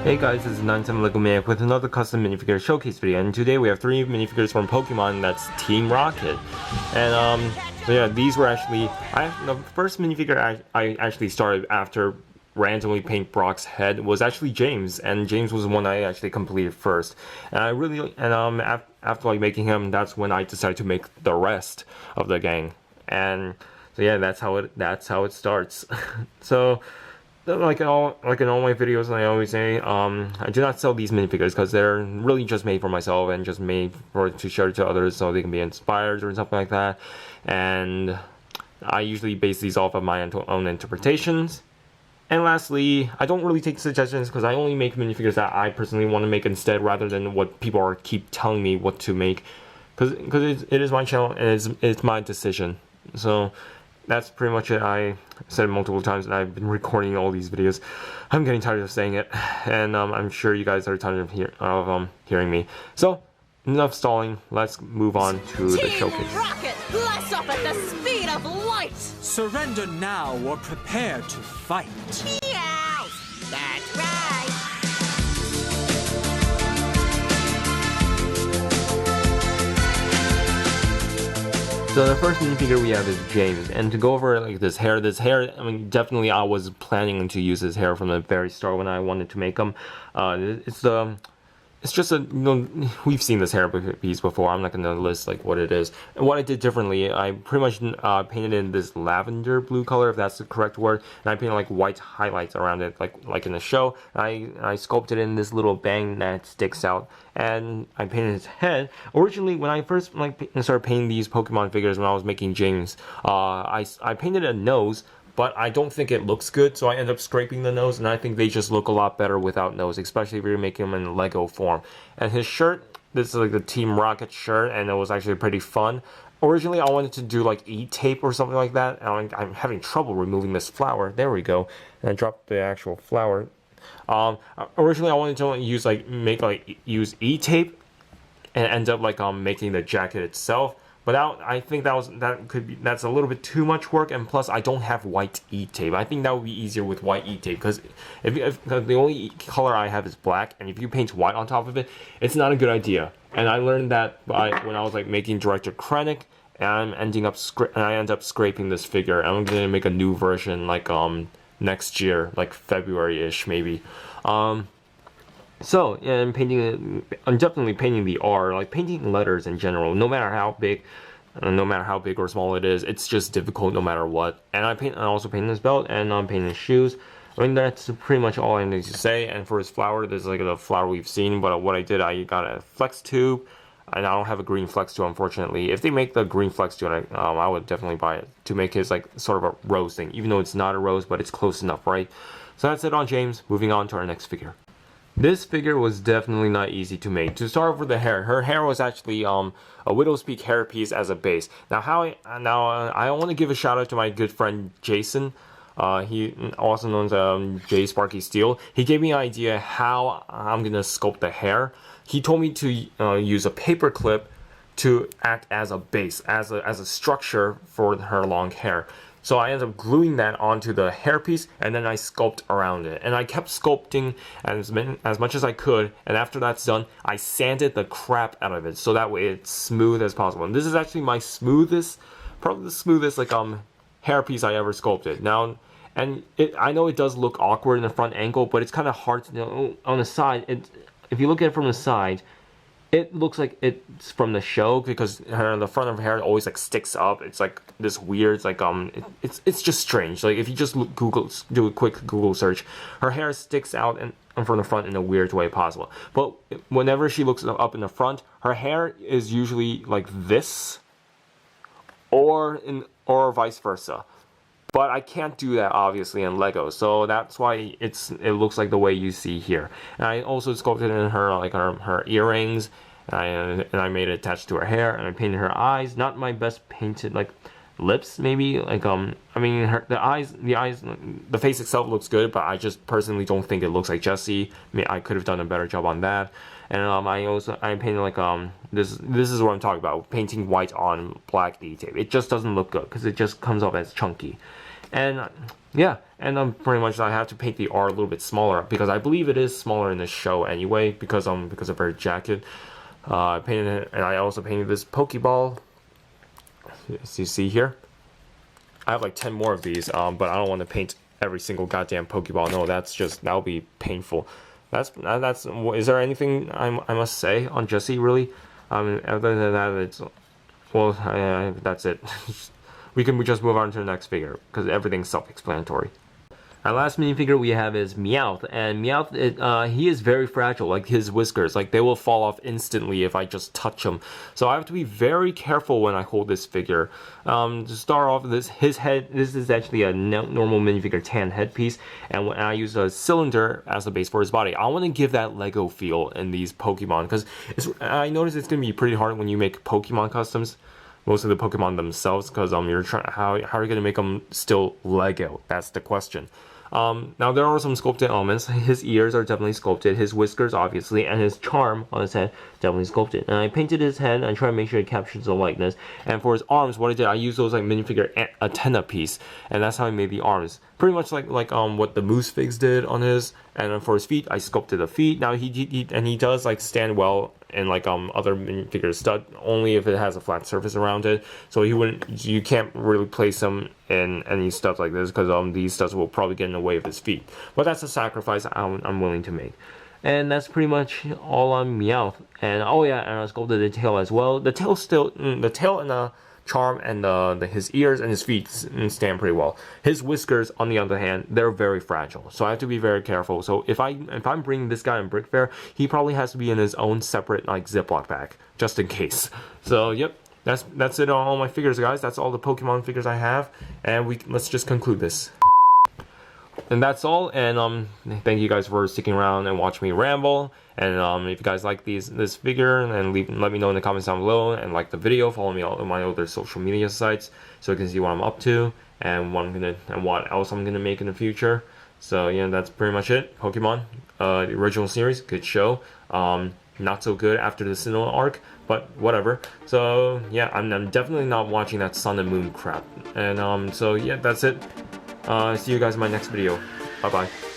Hey guys, this is 97 Lego Maniac with another custom minifigure showcase video, and today we have 3 minifigures from Pokemon. That's Team Rocket. And so yeah, these were actually the first minifigure I actually started after randomly paint Brock's head was actually James, and James was the one I actually completed first. And I really after like making him, that's when I decided to make the rest of the gang. And so yeah, that's how it starts. So. Like in all my videos, I always say, I do not sell these minifigures because they're really just made for myself and just made to share to others so they can be inspired or something like that. And I usually base these off of my own interpretations. And lastly, I don't really take suggestions because I only make minifigures that I personally want to make instead, rather than what people keep telling me what to make. Because it is my channel and it's my decision. So. That's pretty much it. I said it multiple times and I've been recording all these videos. I'm getting tired of saying it, and I'm sure you guys are tired of hearing me. So, enough stalling. Let's move on to the showcase. Rocket, blast off at the speed of light! Surrender now or prepare to fight. Meowth! That's right! So the first minifigure we have is James, and to go over like this hair, I mean, definitely I was planning to use his hair from the very start when I wanted to make him. It's just we've seen this hair piece before. I'm not going to list like what it is. And what I did differently, I pretty much painted in this lavender blue color, if that's the correct word, and I painted like white highlights around it, like in the show. I sculpted in this little bang that sticks out, and I painted his head. Originally, when I first started painting these Pokemon figures when I was making James, I painted a nose. But I don't think it looks good, so I end up scraping the nose, and I think they just look a lot better without nose, especially if you're making them in Lego form. And his shirt, this is like the Team Rocket shirt, and it was actually pretty fun. Originally, I wanted to do like E-tape or something like that, and I'm having trouble removing this flower. There we go. And I dropped the actual flower. Originally, I wanted to use E-tape, and end up making the jacket itself. But I think that's a little bit too much work, and plus I don't have white E-tape. I think that would be easier with white E-tape, because if the only color I have is black, and if you paint white on top of it, it's not a good idea. And I learned that when I was making Director Krennic, and I end up scraping this figure. I'm gonna make a new version next year, like February-ish maybe. So, yeah, I'm definitely painting the R, like painting letters in general, no matter how big or small it is, it's just difficult no matter what. And I also paint his belt, and I'm painting his shoes. I mean, that's pretty much all I need to say. And for his flower, there's like the flower we've seen, but what I did, I got a flex tube, and I don't have a green flex tube, unfortunately. If they make the green flex tube, I would definitely buy it to make his sort of a rose thing, even though it's not a rose, but it's close enough, right? So that's it on James. Moving on to our next figure. This figure was definitely not easy to make. To start off with the hair, her hair was actually a Widow's Peak hairpiece as a base. Now I want to give a shout out to my good friend Jason. He also known as J Sparky Steel. He gave me an idea how I'm gonna sculpt the hair. He told me to use a paper clip to act as a base, as a structure for her long hair. So I ended up gluing that onto the hairpiece, and then I sculpt around it. And I kept sculpting as much as I could, and after that's done, I sanded the crap out of it, so that way it's smooth as possible. And this is actually my probably the smoothest hairpiece I ever sculpted. Now, and I know it does look awkward in the front angle, but it's kind of hard to on the side. If you look at it from the side, it looks like it's from the show, because the front of her hair always sticks up. It's like this weird, it's just strange. Like if you just do a quick Google search, her hair sticks out from the front in a weird way possible. But whenever she looks up in the front, her hair is usually like this, or vice versa. But I can't do that obviously in Lego, so that's why it looks like the way you see here. And I also sculpted in her her earrings, and I made it attached to her hair, and I painted her eyes. Not my best painted lips maybe. I mean the face itself looks good, but I just personally don't think it looks like Jessie. I mean, I could have done a better job on that. And I painted this is what I'm talking about, painting white on black E-tape. It just doesn't look good because it just comes off as chunky. And yeah, and pretty much I have to paint the R a little bit smaller because I believe it is smaller in the show anyway because of her jacket. I painted it, and I also painted this Pokeball. As you see here, I have like 10 more of these, but I don't want to paint every single goddamn Pokeball. No, that'll be painful. That's. Is there anything I must say on Jessie really? Other than that, it's well, that's it. We just move on to the next figure because everything's self-explanatory. Our last minifigure we have is Meowth, and Meowth, he is very fragile. Like his whiskers, like they will fall off instantly if I just touch him. So I have to be very careful when I hold this figure. To start off, his head. This is actually a normal minifigure tan headpiece, and when I use a cylinder as the base for his body, I want to give that Lego feel in these Pokemon because I noticed it's gonna be pretty hard when you make Pokemon customs. Most of the Pokemon themselves, because you're trying how are you gonna make them still Lego? That's the question. Now there are some sculpted elements. His ears are definitely sculpted, his whiskers obviously, and his charm on his head definitely sculpted. And I painted his head and tried to make sure it captures the likeness. And for his arms, what I did, I used those like minifigure antenna piece, and that's how I made the arms. Pretty much like what the Moose Figs did on his. And then for his feet, I sculpted the feet. Now he does like stand well in like other minifigure stud only if it has a flat surface around it. So you can't really place him in any studs like this because these studs will probably get in the way of his feet. But that's a sacrifice I'm willing to make. And that's pretty much all on Meowth. And oh yeah, and I sculpted the tail as well. The tail and the charm and his ears and his feet stand pretty well. His whiskers, on the other hand, they're very fragile, so I have to be very careful. So if I'm bringing this guy in Brick Fair, he probably has to be in his own separate like Ziploc bag, just in case. So yep, that's it on all my figures, guys. That's all the Pokemon figures I have, and let's just conclude this. And that's all, and thank you guys for sticking around and watching me ramble. And if you guys like this figure, then let me know in the comments down below, and like the video. Follow me on my other social media sites so you can see what I'm up to and what else I'm gonna make in the future. So yeah, that's pretty much it. Pokemon, the original series, good show. Not so good after the Sinnoh arc, but whatever. So yeah, I'm definitely not watching that Sun and Moon crap. And so yeah, that's it. See you guys in my next video. Bye bye.